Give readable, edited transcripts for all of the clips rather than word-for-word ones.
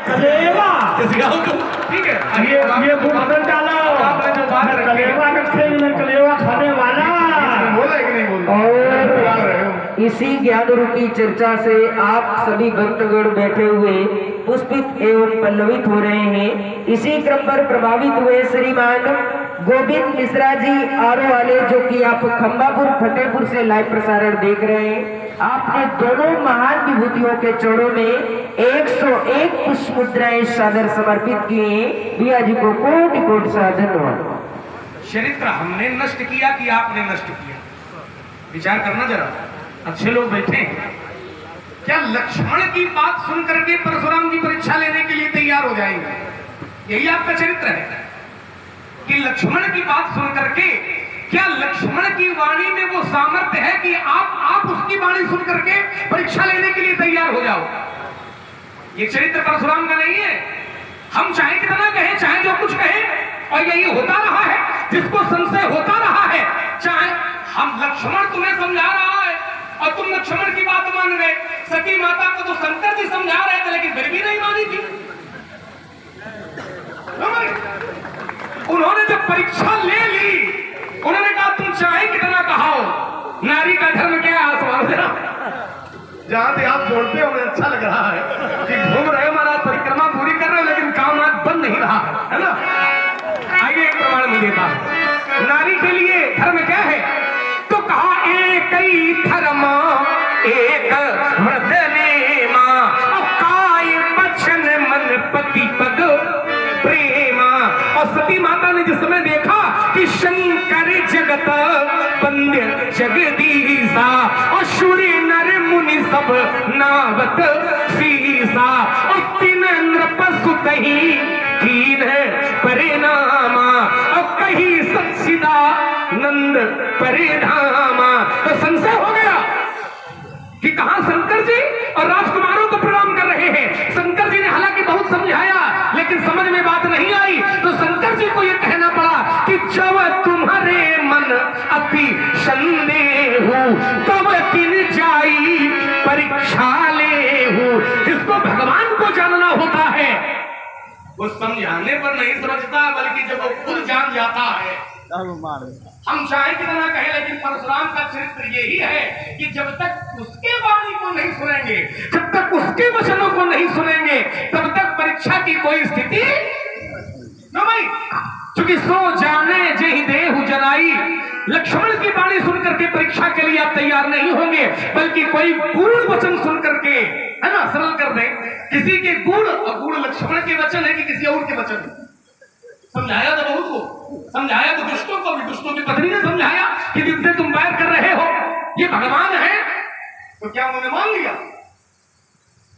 कलेवा सिखाओ तुम, ठीक है। ये बदल डालो, आपने जो बात रखी है, कलेवा रखे कलेवा खाने वाला बोला है कि नहीं बोला? और इसी ज्ञान रूपी चर्चा से आप सभी भक्तगण बैठे हुए पुष्पित एवं पल्लवित हो रहे हैं। इसी क्रम पर प्रभावित हुए श्रीमान गोविंद मिश्रा जी आरो वाले, जो कि आप खंबापुर फतेहपुर से लाइव प्रसारण देख रहे हैं। आपने दोनों महान विभूतियों के चरणों में 101 पुष्प मुद्राएं सादर समर्पित किए। भैया जी को कोटि कोटि सा धन्यवाद। चरित्र हमने नष्ट किया कि आपने नष्ट किया? विचार करना जरा। अच्छे लोग बैठे हैं, क्या लक्ष्मण की बात सुन करके परशुराम जी परीक्षा लेने के लिए तैयार हो जाएंगे? यही आपका चरित्र है कि लक्ष्मण की बात सुन करके, क्या लक्ष्मण की वाणी में वो सामर्थ्य है कि आप उसकी वाणी सुन करके परीक्षा लेने के लिए तैयार हो जाओ? ये चरित्र परशुराम का नहीं है। हम चाहे कितना कहें, चाहे जो कुछ कहें, और यही होता रहा है, जिसको संशय होता रहा है। चाहे हम लक्ष्मण तुम्हें समझा रहा है और तुम लक्ष्मण की बात मान गए। सती माता को तो शंकर जी समझा रहे थे, लेकिन फिर भी नहीं मानी थी। उन्होंने जब परीक्षा ले ली, उन्होंने कहा तुम चाहे कितना कहाओ, नारी का धर्म क्या है? आसमान जरा जहां से आप जोड़ते हो, मुझे अच्छा लग रहा है कि घूम रहे हो महाराज, परिक्रमा पूरी कर रहे हो, लेकिन काम आज बन नहीं रहा है ना। आइए एक प्रमाण में देता हूं। नारी के लिए धर्म क्या है? तो कहा एक ही धर्म एक व्रतने मां, काय बचन मन पति पग प्रेमा। और सती माता ने जिस समय देखा कि शंकर जगत वंद्य जगदीसा, और सूर्य नर मुनि सब नावत सीसा, और तीन नृप सुत ही कीन परिणामा, और कहीं सच्चिदानंद परिधामा। तो संशय हो गया कि कहां शंकर जी और राजकुमारों को प्रणाम कर रहे हैं। शंकर जी ने हालांकि बहुत समझाया, लेकिन समझ में बात नहीं आई। तो शंकर जी को यह कहना पड़ा कि जब तुम्हारे मन अति संदेह हो, तब किन जाई परीक्षा ले हो। जिसको भगवान को जानना होता है, वो समझाने पर नहीं समझता, बल्कि जब वो खुद जान जाता है। हम चाहे कितना कहें, लेकिन परशुराम का चरित्र यही है कि जब तक उसके वाणी को नहीं सुनेंगे, जब तक उसके वचनों को नहीं सुनेंगे, तब तक परीक्षा की कोई स्थिति न भाई। क्योंकि सो जाने जही देहु जनाई, लक्ष्मण की वाणी सुन करके परीक्षा के लिए आप तैयार नहीं होंगे, बल्कि कोई गूढ़ वचन सुन करके, है ना, सरल कर दें किसी के गूढ़, और गूढ़ लक्ष्मण के वचन है कि किसी और के वचन है। समझाया तो बहुत को, समझाया तो दुष्टों को भी, दुष्टों की पत्नी ने समझाया कि जिनसे तुम बैर कर रहे हो ये भगवान है। तो क्या उन्होंने मान लिया?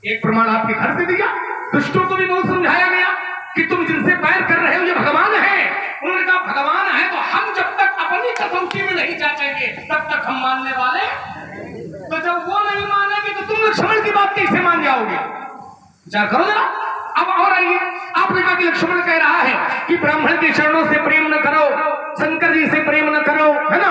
एक प्रमाण आपके घर से दिया। दुष्टों को भी बहुत समझाया गया कि तुम जिनसे बैर कर रहे हो ये भगवान है। उन्होंने कहा भगवान है तो हम जब तक अपनी कसौटी में नहीं जांचेंगे तब तक हम मानने वाले। तो जब वो नहीं मानेंगे तो तुम लक्ष्मण की बात कैसे मान जाओगे? विचार करो जरा। अब और आइए, आपने कहा कि लक्ष्मण कह रहा है कि ब्राह्मण के चरणों से प्रेम न करो, शंकर जी से प्रेम न करो, है ना,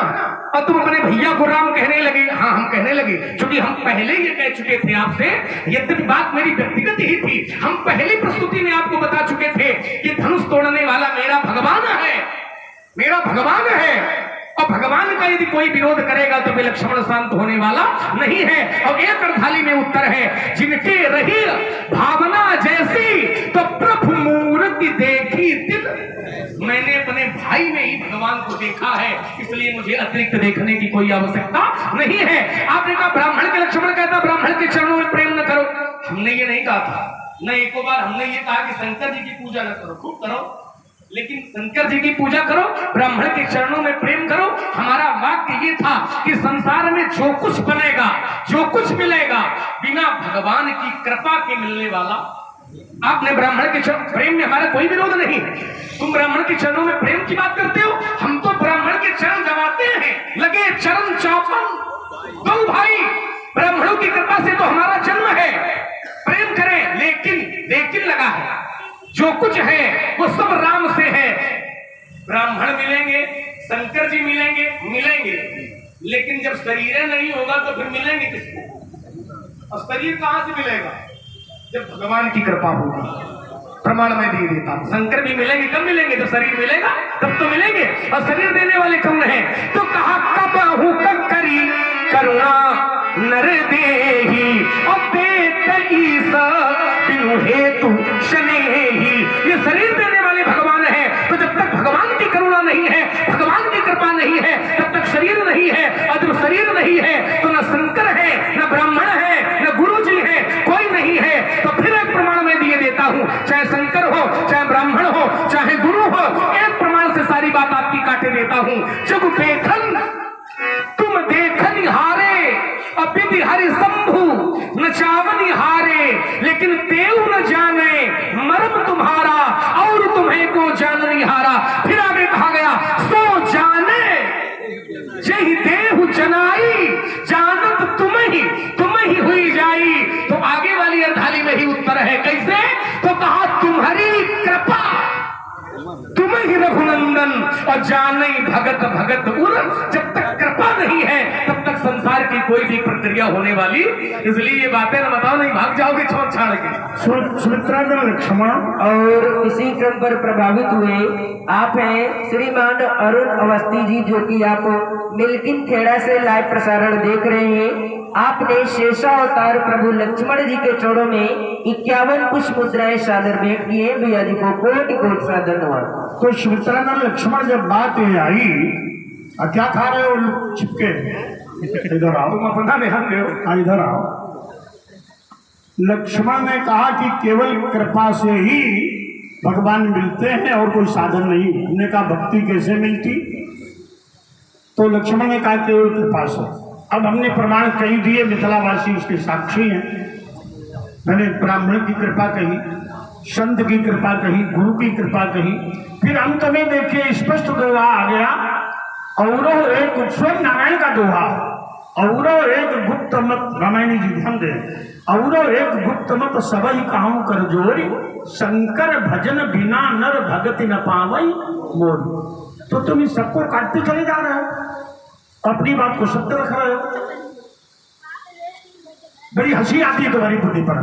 और तुम अपने भैया को राम कहने लगे। हाँ, हम कहने लगे, क्योंकि हम पहले ये कह चुके थे आपसे, यद्यपि बात मेरी व्यक्तिगत ही थी, हम पहली प्रस्तुति में आपको बता चुके थे कि धनुष तोड़ने वाला मेरा भगवान है, मेरा भगवान है। और भगवान का यदि कोई विरोध करेगा तो वे लक्ष्मण शांत होने वाला नहीं है। और एक अर्धाली में उत्तर है, जिनके रही भावना जैसी तो प्रभु मूर्ति देखी दिल। मैंने अपने भाई में ही भगवान को देखा है, इसलिए मुझे अतिरिक्त देखने की कोई आवश्यकता नहीं है। आपने कहा ब्राह्मण के लक्ष्मण कहता ब्राह्मण के चरणों में प्रेम न करो। हमने ये नहीं कहा था, न एक बार हमने ये कहा कि शंकर जी की पूजा न करो, खूब करो, लेकिन शंकर जी की पूजा करो, ब्राह्मण के चरणों में प्रेम करो। हमारा वाक्य ये था कि संसार में जो कुछ बनेगा, जो कुछ मिलेगा, बिना भगवान की कृपा के मिलने वाला। आपने ब्राह्मण के चरण प्रेम में हमारा कोई विरोध नहीं है। तुम ब्राह्मण के चरणों में प्रेम की बात करते हो, हम तो ब्राह्मण के चरण जमाते हैं, लगे चरण चापन। दो भाई ब्राह्मणों की कृपा से तो हमारा जन्म है, प्रेम करें, लेकिन लगा है जो कुछ है वो सब राम से है। ब्राह्मण मिलेंगे, शंकर जी मिलेंगे, लेकिन जब शरीर नहीं होगा तो फिर मिलेंगे किसको? और शरीर कहां से मिलेगा? जब भगवान की कृपा होगी। प्रमाण में दे देता हूं। शंकर भी मिलेंगे, कब मिलेंगे? जब शरीर मिलेगा तब तो मिलेंगे। और शरीर देने वाले कौन है? तो कहा कबहू करी करुणा नर देही और देत ईसा बिनु हेतु शनेही। ये शरीर देने वाले भगवान है। तो जब तक भगवान की करुणा नहीं है, भगवान की कृपा नहीं है, तब तक शरीर नहीं है। और जब शरीर नहीं है तो न शंकर है, न ब्राह्मण है, न गुरु जी है, कोई नहीं है। तो फिर एक प्रमाण में दिए देता हूं, चाहे शंकर हो, चाहे ब्राह्मण हो, चाहे गुरु हो, एक प्रमाण से सारी बात आपकी काटे देता हूं। जब देखन तुम देखन हारे अपिति हरि शंभु न चावन हारे, लेकिन देव न जाने मर्म तुम्हारा और तुम्हें को जान नहीं हारा। फिर आगे कहा गया सो जाने जही देहु जनाई जानत तुम ही हुई जाई। तो आगे वाली अर्धाली में ही उत्तर है। कैसे? तो कहा तुम्हारी कृपा तुम ही रघुनंदन और जाने भगत भगत उर। जब तक कृपा नहीं है तब तक संसार की कोई भी प्रक्रिया होने वाली, इसलिए ये बातें न बताओ, नहीं भाग जाओगे छोड़ छाड़ के। सुमित्रा लक्ष्मण और इसी क्रम पर प्रभावित हुए आप हैं श्रीमान अरुण अवस्थी जी, जो कि आप मिल्किन खेड़ा से लाइव प्रसारण देख रहे हैं। आपने शेषावतार प्रभु लक्ष्मण जी के चरणों में 51 पुष्प मुद्राएं सादर भेंट किए। भैया जी को कोटि कोटि सा धन्यवाद। तो सुमित्रा लक्ष्मण जब बात ये आई, क्या खा रहे हो छिपके? इधर आओ, तुम अपना ध्यान दो। हाँ इधर आओ। लक्ष्मण ने कहा कि केवल कृपा से ही भगवान मिलते हैं और कोई साधन नहीं। हमने कहा भक्ति कैसे मिलती? तो लक्ष्मण ने कहा केवल कृपा से। अब हमने प्रमाण कही दिए, मिथिलावासी उसके साक्षी हैं। मैंने ब्राह्मण की कृपा कही, संत की कृपा कही, गुरु की कृपा कही, फिर अंत में देखिए स्पष्ट दोहा आ गया। और एक स्वयं नारायण का दोहा, और एक गुप्त मत, रामायणी जी ध्यान दे, और एक गुप्त मत सबई कहूं कर जोरी, शंकर भजन बिना नर भगति न पावई मोरी। तो तुम इस सबको काटते चले जा रहे हो, अपनी बात को सत्य रख रहे हो। बड़ी हंसी आती है तुम्हारी बुद्धि पर।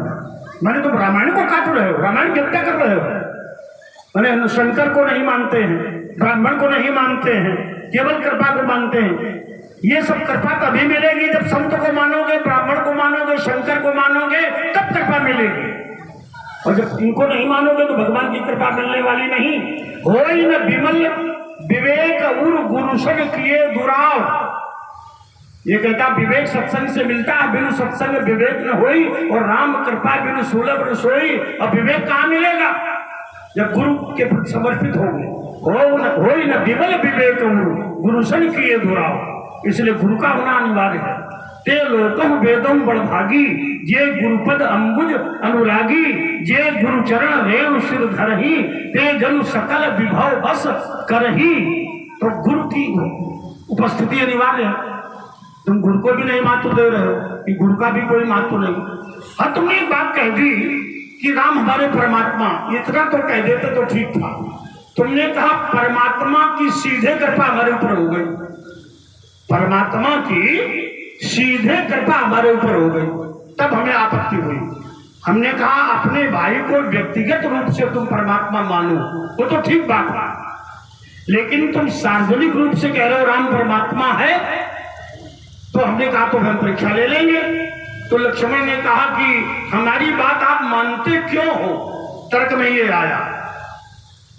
मैंने तुम रामायण को काट रहे हो, रामायण की हत्या कर रहे हो। मैंने शंकर को नहीं मानते हैं, ब्राह्मण को नहीं मानते हैं, केवल कृपा को मानते हैं। ये सब कृपा तभी मिलेगी जब संत को मानोगे, ब्राह्मण को मानोगे, शंकर को मानोगे, तब कृपा मिलेगी। और जब इनको नहीं मानोगे तो भगवान की कृपा मिलने वाली नहीं। होई न विमल विवेक उर गुरुसन किए दुराव। ये कहता विवेक सत्संग से मिलता है, बिनु सत्संग विवेक न होई, और राम कृपा बिनु सुलभ न सोई। और विवेक कहाँ मिलेगा? जब गुरु के प्रति समर्पित होंगे। होई न विमल विवेक गुरुसन किए दुराव। इसलिए गुरु का होना अनिवार्य है। ते लोकम वेदम बड़भागी, जे गुरुपद अंबुज अनुरागी, जे गुरु चरण रेणु सिर धरही, ते जन सकल विभव बस करही। तो गुरु की उपस्थिति अनिवार्य है। तुम गुरु को भी नहीं महत्व दे रहे हो कि गुरु का भी कोई महत्व नहीं। और तुमने एक बात कह दी कि राम हमारे परमात्मा, इतना तो कह देते तो ठीक था। तुमने कहा परमात्मा की सीधे कृपा हमारे ऊपर हो गई, परमात्मा की सीधे कृपा हमारे ऊपर हो गई, तब हमें आपत्ति हुई। हमने कहा अपने भाई को व्यक्तिगत रूप से तुम परमात्मा मानो, वो तो ठीक बात है, लेकिन तुम सार्वजनिक रूप से कह रहे हो राम परमात्मा है, तो हमने कहा तो हम परीक्षा ले लेंगे। तो लक्ष्मण ने कहा कि हमारी बात आप मानते क्यों हो? तर्क में ये आया,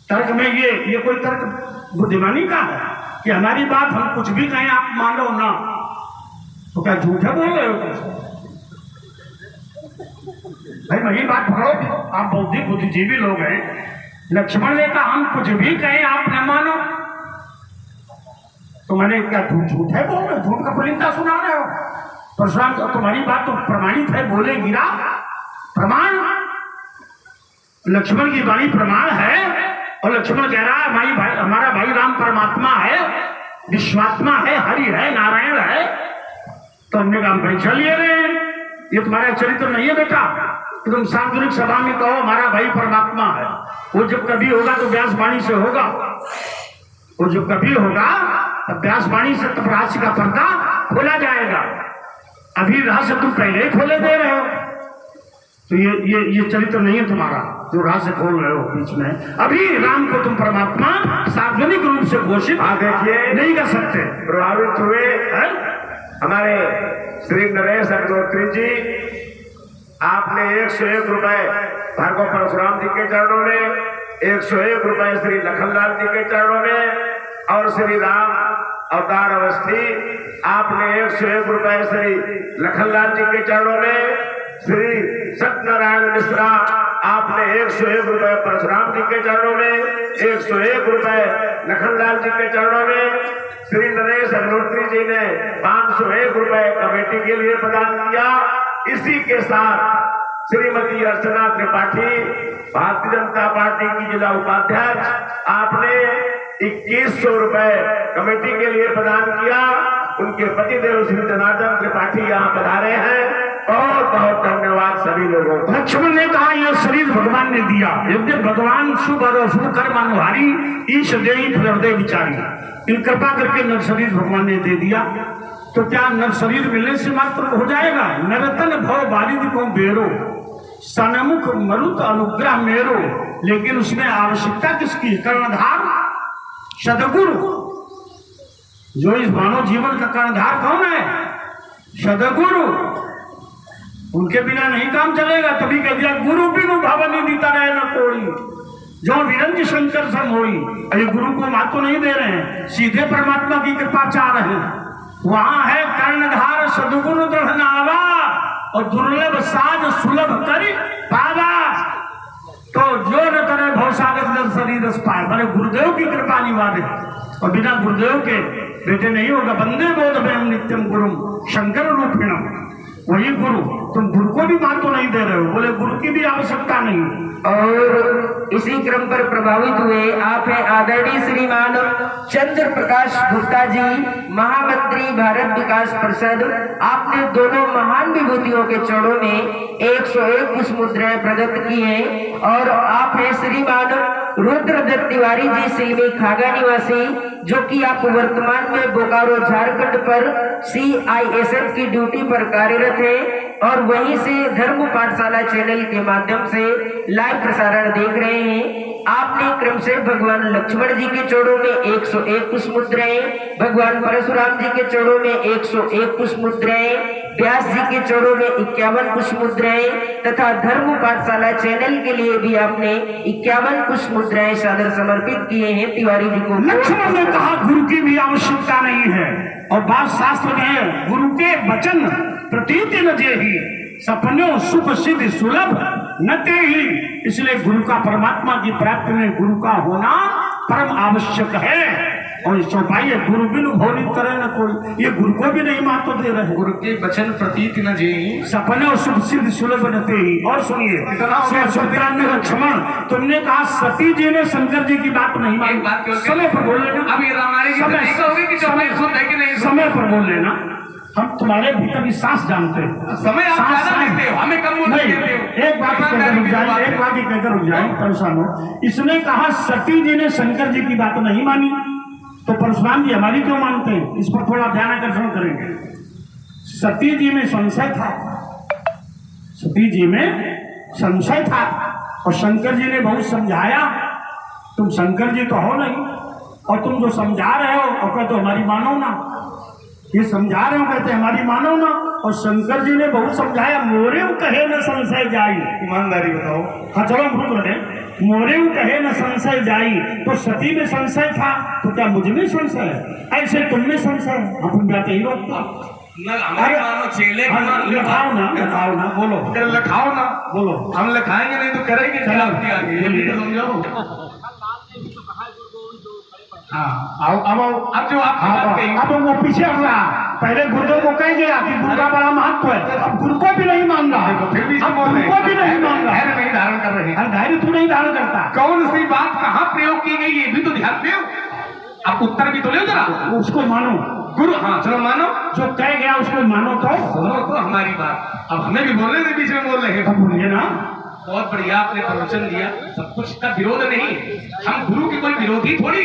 तर्क में ये कोई तर्क बुद्धिमानी का है कि हमारी बात हम कुछ भी कहें आप मानो ना? तो क्या झूठे बोल रहे हो? भाई वही बात पकड़ो, आप बौद्धिक बुद्धिजीवी लोग हैं। लक्ष्मण ने कहा हम कुछ भी कहें आप न मानो, तो मैंने क्या झूठ है बोल रहे, झूठ का पुलिंदा सुना रहे हो? परशुराम तुम्हारी बात तो प्रमाणित है, बोले गिरा प्रमाण, लक्ष्मण की वाणी प्रमाण है। और लक्ष्मण कह रहा है हमारा भाई राम परमात्मा है, विश्वात्मा है, हरि है, नारायण है। तो हमने कहा परीक्षा लिए रहे हैं, ये तुम्हारा चरित्र नहीं है बेटा कि तुम सार्वजनिक सभा में कहो हमारा भाई परमात्मा है। वो जब कभी होगा तो व्यास वाणी से होगा, वो जब कभी होगा तब व्यास वाणी से तब रहस्य का पर्दा खोला जाएगा। अभी रहस्य तुम पहले ही खोले दे रहे हो। तो ये चरित्र नहीं है तुम्हारा, जो राज खोल रहे हो बीच में। अभी राम को तुम परमात्मा सार्वजनिक रूप से घोषित देखिए नहीं कर सकते। प्रभावित हुए है? हमारे श्री नरेश अग्निहोत्री जी, आपने 101 रुपए भार्गव परशुराम जी के चरणों में, 101 रुपए श्री लखनलाल जी के चरणों में, और श्री राम अवतार अवस्थी आपने 101 रुपए श्री लखनलाल जी के चरणों में, श्री सत्यनारायण मिश्रा आपने 101 रुपए परशुराम जी के चरणों में, 101 रुपए लखनलाल जी के चरणों में, श्री नरेश अग्निहोत्री जी ने 501 रुपए कमेटी के लिए प्रदान किया। इसी के साथ श्रीमती अर्चना त्रिपाठी भारतीय जनता पार्टी की जिला उपाध्यक्ष, आपने 2100 रुपए कमेटी के लिए प्रदान किया। उनके पतिदेव श्री जनार्दन त्रिपाठी यहाँ पधारे हैं। बहुत बहुत धन्यवाद सभी लोगों को। लक्ष्मण ने कहा यह शरीर भगवान ने दिया, यद्य भगवान शुभ और अशुभ कर्म अनुहारी ईश देहि हृदय विचारी। इन कृपा करके नर शरीर भगवान ने दे दिया, तो क्या नर शरीर मिलने से मात्र हो जाएगा? नरतन भव बारिद को बेरो, सनमुख मरुत अनुग्रह मेरो। लेकिन उसमें आवश्यकता किसकी? कर्णधार सदगुरु। जो इस मानव जीवन का कर्णधार कौन है? सदगुरु। उनके बिना नहीं काम चलेगा। तभी कह दिया गुरु बिनु भवन दीता रहे न कोई, जो विरंज शंकर सम होई। अरे गुरु को मात तो नहीं दे रहे हैं, सीधे परमात्मा की कृपा चाह रहे हैं। वहां है कर्णधार सदगुरु दृढ़ नावा, और दुर्लभ साज सुलभ करी पावा। तो जो न करे भवसागर नर शरीर पाए, माने गुरुदेव की कृपा अनिवार्य, और बिना गुरुदेव के बेटे नहीं होगा। बंदे बोध में नित्यम गुरु शंकर रूपिणम। वही गुरु, तुम गुरु को भी मान तो नहीं दे रहे हो। बोले गुरु की भी आवश्यकता नहीं। और इसी क्रम पर प्रभावित हुए आप है आदरणीय श्रीमान चंद्र प्रकाश गुप्ता जी, महामंत्री भारत विकास परिषद। आपने दोनों महान विभूतियों के चरणों में 101 पुष्प मुद्राएं प्रदत्त की हैं। और आप है श्रीमान रुद्रदत्त तिवारी जी, सिलमी खागा निवासी, जो कि आप वर्तमान में बोकारो झारखंड पर CISF की ड्यूटी पर कार्यरत है, और वहीं से धर्म पाठशाला चैनल के माध्यम से लाइव प्रसारण देख रहे हैं। आपने क्रम से भगवान लक्ष्मण जी के चरणों में 101 पुष्प मुद्राएं, भगवान परशुराम जी के चरणों में 101 पुष्प मुद्राएं, व्यास जी के चरणों में 51 पुष्प मुद्राएं, तथा धर्म पाठशाला चैनल के लिए भी आपने 51 पुष्प मुद्राएं सादर समर्पित किए हैं तिवारी जी को। लक्ष्मण ने कहा गुरु की भी आवश्यकता नहीं है, और बात शास्त्र में है, गुरु के वचन प्रतीति न जेहि, सपनों सुख सिद्धि सुलभ न तेहि। इसलिए गुरु का, परमात्मा की प्राप्ति में गुरु का होना परम आवश्यक है। और चौपाई है, गुरु बिनु भोनित करे न कोई। ये गुरु को भी नहीं महत्व दे रहे। गुरु के वचन प्रतीत न जेहि, सपने और शुभ सिद्ध सुलभ न तेहि। और सुनिए लक्ष्मण, तुमने कहा सती जी ने शंकर जी की बात नहीं मानी। समय पर बोल लेना। अब ये रामायण की होगी कि समय पर बोल लेना। हम तुम्हारे भीतर की सांस जानते हैं। समय आप ज्यादा लेते हो, हमें कम नहीं। एक बात कहकर रुक जाए, एक बात ही कहकर रुक जाए, परेशान हो। इसने कहा सती जी ने शंकर जी की बात नहीं मानी, तो परशुराम जी हमारी क्यों मानते हैं? इस पर थोड़ा ध्यान आकर्षण करेंगे। सती जी में संशय था, सती जी में संशय था, और शंकर जी ने बहुत समझाया। तुम शंकर जी तो हो नहीं, और तुम जो समझा रहे हो और कहते हो हमारी मानो ना। ये समझा रहे हो, कहते हमारी मानो ना, और शंकर जी ने बहुत समझाया। मोरे कहे न संशय जाई। ईमानदारी बताओ। हाँ चलो हम रुक रहे। मोरे कहे न संशय जाई, तो सती में संशय था, तो क्या मुझ में संशय है? ऐसे तुम में संशय है। हम जाते ही रोकता। लिखाओ ना, लिखाओ ना, बोलो लिखाओ ना, बोलो। हम लिखाएंगे नहीं तो करेंगे क्या? समझो। अब जो आप अब वो पीछे हट रहा। पहले गुरुदेव को कह गया कि गुरु का बड़ा महत्व है, अब गुरु को भी नहीं मान रहा। फिर भी अब गुरु को भी नहीं मान रहा। धैर्य नहीं धारण कर रहे हैं। धैर्य तू नहीं धारण करता। कौन सी बात कहाँ प्रयोग की गई ये भी तो ध्यान दो। आप उत्तर भी तो ले जरा। उसको मानो गुरु। हाँ चलो मानो, जो कह गया उसको मानो। तो हमारी बात अब हमें भी बोलने के बीच में बोल रहे हैं। बोलिए ना। बहुत बढ़िया आपने प्रवचन दिया, सब कुछ का विरोध नहीं। हम गुरु के कोई विरोधी थोड़ी,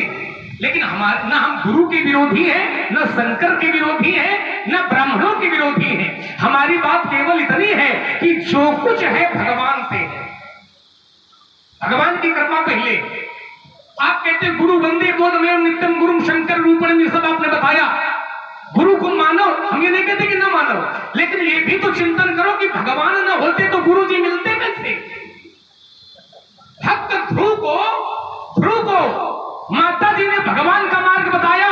लेकिन हमारे, ना हम गुरु के विरोधी हैं, न शंकर के विरोधी हैं, न ब्राह्मणों के विरोधी हैं। हमारी बात केवल इतनी है कि जो कुछ है भगवान से है, भगवान की कृपा पहले। आप कहते हैं गुरु वंदे बोधमय नित्यम गुरु शंकर रूपण, ये सब आपने बताया। गुरु को मानो, हम ये नहीं कहते कि ना मानो, लेकिन ये भी तो चिंतन करो कि भगवान न होते तो गुरु जी मिलते कैसे। भक्त ध्रुव को माता जी ने भगवान का मार्ग बताया,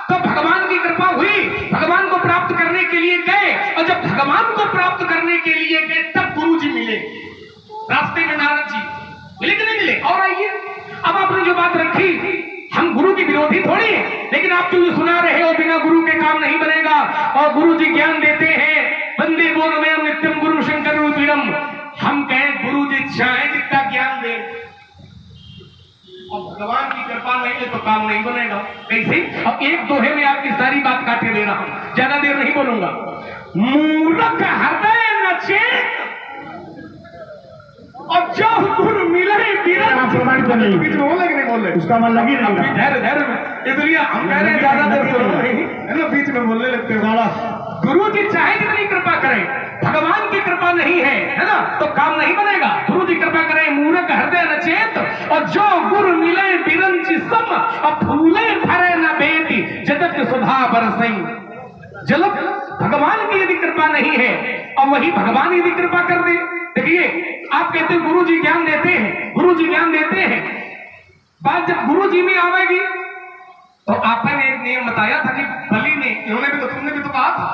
तो भगवान की कृपा हुई, भगवान को प्राप्त करने के लिए गए, और जब भगवान को प्राप्त करने के लिए गए तब गुरु जी मिले। रास्ते में नारद जी मिले कि नहीं मिले? और आइए, अब आपने जो बात रखी, हम गुरु के विरोधी थोड़ी हैं, लेकिन आप जो सुना रहे हो बिना गुरु के काम नहीं बनेगा, और गुरु जी ज्ञान देते हैं, वंदे बोधमय नित्यम गुरु शंकर रूपिणम। हम कहें गुरु जी चाहे जितना ज्ञान दे, और भगवान की कृपा नहीं है तो काम नहीं बनेगा। कैसे? अब एक दोहे में आपकी सारी बात काटे दे रहा हूं, ज्यादा देर नहीं बोलूंगा। मूर्ख हृदय नचे और जो गुरु मिले प्रमाणित नहीं, बीच में बोले कि नहीं बोले, उसका मन लगी नहीं। धैर्य में, इसलिए हम कह रहे हैं ज्यादा देर सुनो नहीं है ना, बीच में बोलने लगते हो। गुरु जी चाहे जितनी कृपा करें, भगवान की कृपा नहीं है ना, तो काम नहीं बनेगा। गुरु जी कृपा करें, मूर्ख हृदय नचेत और जो गुरु मिले बिरंची सम, और फूले भरे न बेटी जगत सुधा बरसई। जब भगवान की यदि कृपा नहीं है, और वही भगवान यदि कृपा कर दे, देखिए आप कहते हैं गुरु जी ज्ञान देते हैं, गुरु जी ज्ञान देते हैं, बात जब गुरु जी में आवेगी तो आपने एक नियम बताया था कि बलि ने, इन्होंने भी तो, तुमने भी तो कहा था,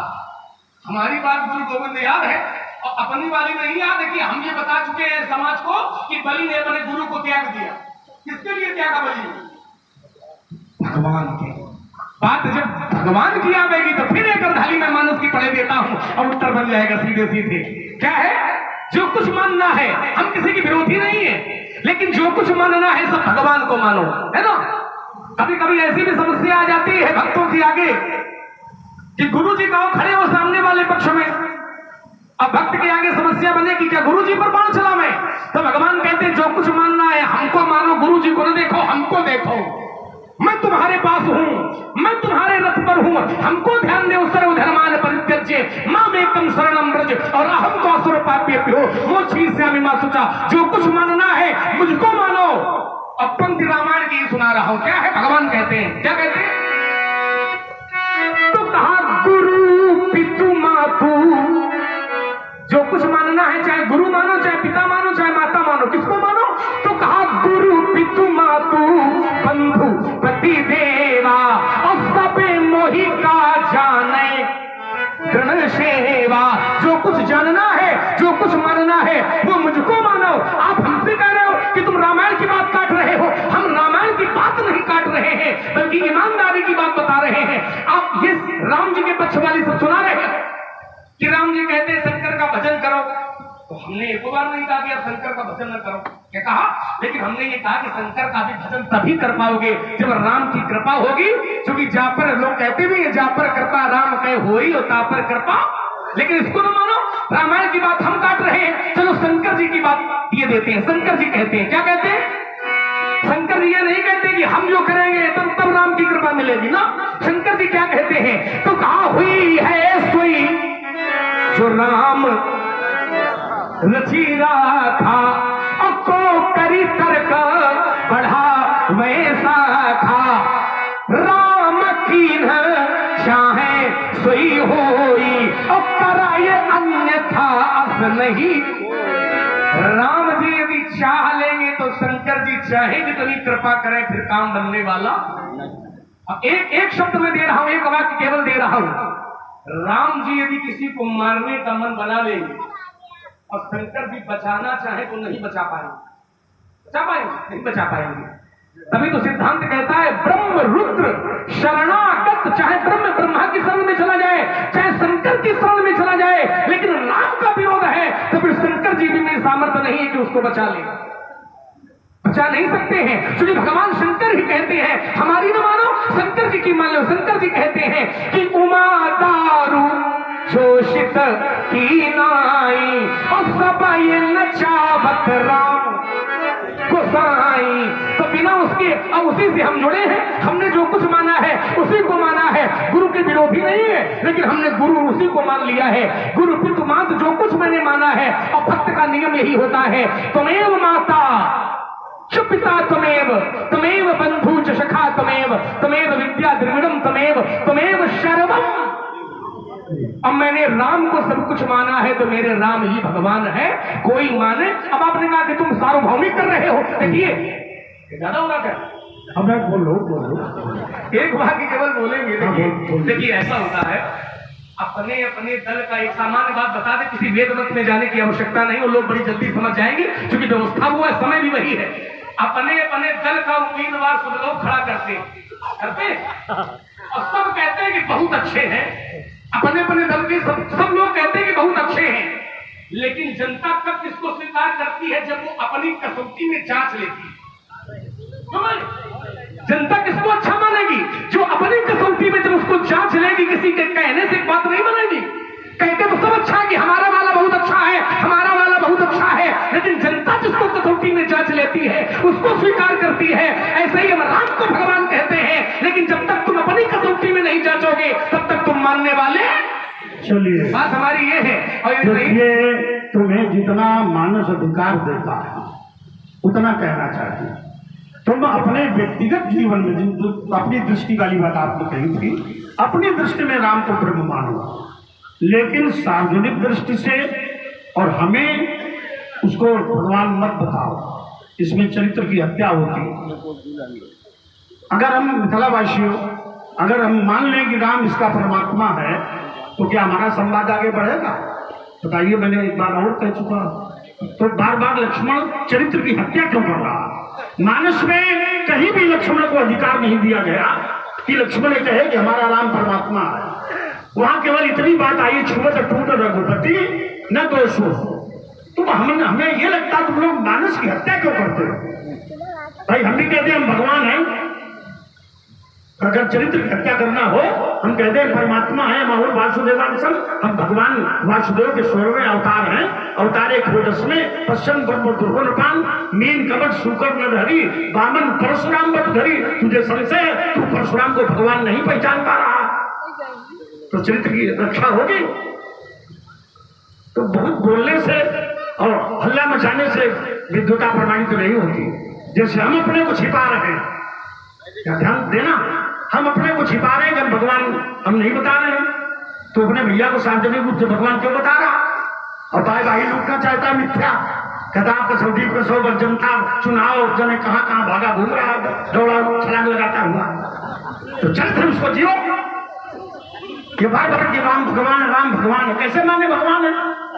हमारी बात गुरु गोविंद याद है और अपनी वाली नहीं याद है कि हम ये बता चुके हैं समाज को कि बलि ने अपने गुरु को त्याग दिया। किसके लिए त्यागा बलि? भगवान के। बात जब भगवान की आवेगी तो फिर एक अर्धाली में मानस की पढ़े देता हूं और उत्तर बन जाएगा सीधे सीधे। क्या है? जो कुछ मानना है, हम किसी के विरोधी नहीं है, लेकिन जो कुछ मानना है सब भगवान को मानो, है ना। कभी कभी ऐसी भी समस्या आ जाती है भक्तों के आगे कि गुरु जी कहो खड़े हो सामने वाले पक्ष में, अब भक्त के आगे समस्या बने कि क्या गुरु जी पर बाण चला मैं, तो भगवान कहते हैं जो कुछ मानना है हमको मानो, गुरु जी को न देखो, हमको देखो। मैं तुम्हारे पास हूं, मैं तुम्हारे रथ पर हूं, हमको ध्यान दे। सर्व धर्मान परित्यज्य माम एकम शरणम व्रज और अहम तो असुर पाप्येभ्यो मोक्षयिष्यामि मा शुचा। जो कुछ मानना है मुझको मानो। अब पंक्ति रामायण की सुना रहा हूं। क्या है? भगवान कहते हैं, क्या कहते हैं? तो कहा गुरु पितु मातु, जो कुछ मानना है चाहे गुरु मानो, चाहे पिता मानो, चाहे माता मानो, किसको मानो? तो कहा गुरु पितु मातु बंधु पति देवा और सबे मोहि का जाने गण सेवा। जो कुछ जानना है, जो कुछ मानना है वो मुझको मानो। आप हमसे कह रहे हो कि तुम रामायण की बात काट रहे हो, हम रामायण की बात नहीं काट रहे हैं बल्कि ईमानदारी की बात बता रहे हैं। आप ये राम जी के पक्ष वाली सब सुना रहे हैं कि राम जी कहते हैं शंकर का भजन करो, तो हमने एक बार नहीं कहा कि आप शंकर का भजन न करो, क्या कहा? लेकिन हमने ये कहा कि शंकर का भी भजन तभी कर पाओगे जब राम की कृपा होगी। क्योंकि जहां पर लोग कहते भी है जहां पर कृपा राम कहे होई और ता पर कृपा, लेकिन इसको न मानो। रामायण की बात हम काट रहे हैं, चलो शंकर जी की बात ये देते हैं। शंकर जी कहते हैं, क्या कहते हैं? शंकर जी ये नहीं कहते कि हम जो करेंगे तब राम की कृपा मिलेगी ना। शंकर जी क्या कहते हैं? तो कहा हुई है सोई जो राम रची था और को करी तर्क बढ़ा वैसा था। राम की न चाहे सोई होई और कराए अन्यथा अस नहीं। राम जी यदि चाह लेंगे तो शंकर जी चाहे जितनी कृपा करें फिर काम बनने वाला। अब एक शब्द में दे रहा हूं, एक वाक्य केवल दे रहा हूं। राम जी यदि किसी को मारने का मन बना लेंगे और शंकर जी बचाना चाहे तो नहीं बचा पाएंगे, नहीं बचा पाएंगे। तभी तो सिद्धांत कहता है ब्रह्म रुद्र शरणागत, चाहे ब्रह्मा की शरण में चला जाए, चाहे शंकर की शरण में चला जाए, लेकिन राम का विरोध है तो फिर शंकर जी भी मेरी सामर्थ्य नहीं है कि उसको बचा ले, बचा नहीं सकते हैं। क्योंकि भगवान शंकर ही कहते हैं, हमारी न मानो शंकर जी की मान लो। शंकर जी कहते हैं कि उमा दारू शोषित की नाई और सब ये नचावत राम गोसाई। तो बिना उसके देखिए अब उसी से हम जुड़े हैं, हमने जो कुछ माना है उसी को माना है, गुरु के विरोधी नहीं है, लेकिन हमने गुरु उसी को मान लिया है। गुरु पितुमात जो कुछ मैंने माना है, और भक्त का नियम यही होता है, त्वमेव माता च पिता त्वमेव, त्वमेव बंधु च सखा त्वमेव, त्वमेव विद्या द्रविड़म त्वमेव, त्वमेव सर्वम। अब मैंने राम को सब कुछ माना है तो मेरे राम ही भगवान है, कोई माने। अब आपने कहा कि तुम सार्वभौमिक कर रहे हो, देखिए ज्यादा होगा क्या? अब बोलो एक बार की केवल बोलेंगे। देखिए ऐसा होता है, अपने अपने दल का एक सामान्य बात बता दे, किसी वेद मत में जाने की आवश्यकता नहीं, वो लोग बड़ी जल्दी समझ जाएंगे क्योंकि व्यवस्था हुआ है, समय भी वही है। अपने अपने दल का उम्मीदवार सब लोग खड़ा करते और सब कहते हैं कि बहुत अच्छे हैं, अपने अपने दल के सब लोग कहते हैं कि बहुत अच्छे हैं, लेकिन जनता कब किसको स्वीकार करती है? जब वो अपनी कसौटी में जांच लेती है। जनता किसको अच्छा मानेगी? जो अपनी कसौटी में जब उसको जांच लेगी, किसी के कहने से बात नहीं बनेगी। कहते तो सब अच्छा है कि हमारा वाला बहुत अच्छा है, हमारा वाला बहुत अच्छा है, लेकिन जनता जिसको कसौटी में जांच लेती है उसको स्वीकार करती है। ऐसे ही हम राम को भगवान कहते हैं, लेकिन जब तक तुम अपनी कसौटी में नहीं जांचोगे तब तक तुम मानने वाले। चलिए बात हमारी ये है। और ये तुम्हें जितना मानस अधिकार देता है उतना कहना चाहिए। तुम अपने व्यक्तिगत जीवन में अपनी दृष्टि वाली बात आपने कही थी, अपनी दृष्टि में राम को ब्रह्म मानो, लेकिन सार्वजनिक दृष्टि से और हमें उसको भगवान मत बताओ, इसमें चरित्र की हत्या होती। अगर हम मिथिलावासी हो, अगर हम मान लें कि राम इसका परमात्मा है, तो क्या हमारा संवाद आगे बढ़ेगा? बताइए, मैंने एक बार और कह चुका, तो बार बार लक्ष्मण चरित्र की हत्या क्यों कर रहा? मानस में कहीं भी लक्ष्मण को अधिकार नहीं दिया गया कि लक्ष्मण कहे कि हमारा राम परमात्मा है। वहां केवल इतनी बात आई, छुअत टूट रघुपति न दोषो। तो हमें ये लगता तुम लोग मानस की हत्या क्यों करते हो? भाई हम भी कहते हैं हम भगवान हैं, अगर चरित्र की हत्या करना हो हम कहते हैं परमात्मा है, माहौल वासुदेवांशम, हम भगवान वासुदेव के 16वें अवतार हैं। अवतारे खोजस में पश्चिम ब्रह्म दुर्गुणपान, मीन कवच शुकर नरहरि, वामन परशुराम बटधरी। तुझे संशय, तू परशुराम को भगवान नहीं पहचान पा रहा, तो चरित्र की रक्षा होगी? तो बहुत बोलने से और हल्ला मचाने से विद्वता प्रमाणित नहीं होती। जैसे हम अपने को छिपा रहे हैं, क्या ध्यान देना, हम अपने को छिपा रहे हैं, जब भगवान हम नहीं बता रहे हैं, तो अपने भैया को सार्वजनिक रूप से भगवान क्यों बता रहा? और भाई भाई लूटना चाहता है, मिथ्या कहता आपका सऊदी को 100 वर्ष जनता चुनाव जने कहाँ भागा घूम रहा है, दौड़ा छलांग लगाता हुआ। तो चरित्र उसको जियो। ये बार बार कि राम भगवान है, कैसे माने भगवान है?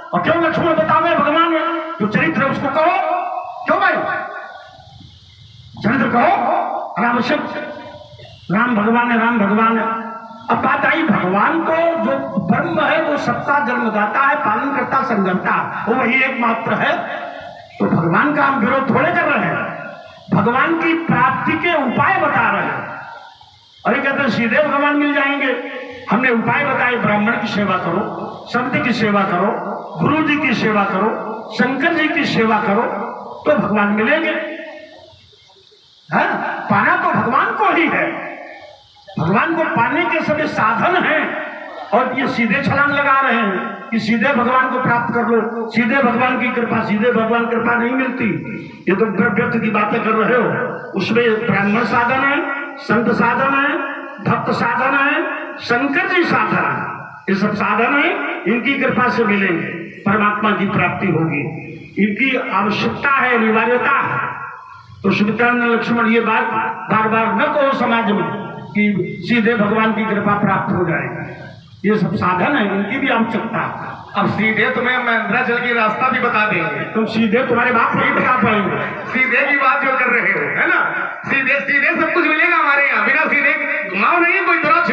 और क्यों लक्ष्मण बतावे भगवान है? तो चरित्र उसको कहो, क्यों भाई चरित्र कहो, राम शब्द राम भगवान है। अब बात आई भगवान को, जो ब्रह्म है वो सत्ता जन्मदाता है, पालन करता संगता, वो वही एकमात्र है। तो भगवान का हम विरोध थोड़े कर रहे हैं, भगवान की प्राप्ति के उपाय बता रहे हैं। अरे कहते हैं सीधे भगवान मिल जाएंगे, हमने उपाय बताए, ब्राह्मण की सेवा करो, संत की सेवा करो, गुरु जी की सेवा करो, शंकर जी की सेवा करो, तो भगवान मिलेंगे। है पाना तो भगवान को ही है, भगवान को पाने के सभी साधन हैं, और ये सीधे छलांग लगा रहे हैं कि सीधे भगवान को प्राप्त कर लो, सीधे भगवान की कृपा। सीधे भगवान कृपा नहीं मिलती, ये तो व्यर्थ की बातें कर रहे हो। उसमें ब्राह्मण साधन है, संत साधन है, भक्त साधन है, शंकर जी साधन है, ये सब साधन है, इनकी कृपा से मिलेंगे, परमात्मा की प्राप्ति होगी। इनकी आवश्यकता है, अनिवार्यता है। तो सुमित्रा ने लक्ष्मण ये बात बार बार न कहो समाज में कि सीधे भगवान की कृपा प्राप्त हो जाएगी, ये सब साधन है, इनकी भी आवश्यकता है। अब सीधे तुम्हें मंदराचल की रास्ता भी बता देंगे, तुम सीधे तुम्हारे बाप नहीं बता पाएंगे। सीधे की बात जो कर रहे हो, है ना, सीधे सब कुछ मिलेगा हमारे यहाँ, बिना सीधे घुमाओ नहीं, कोई तरह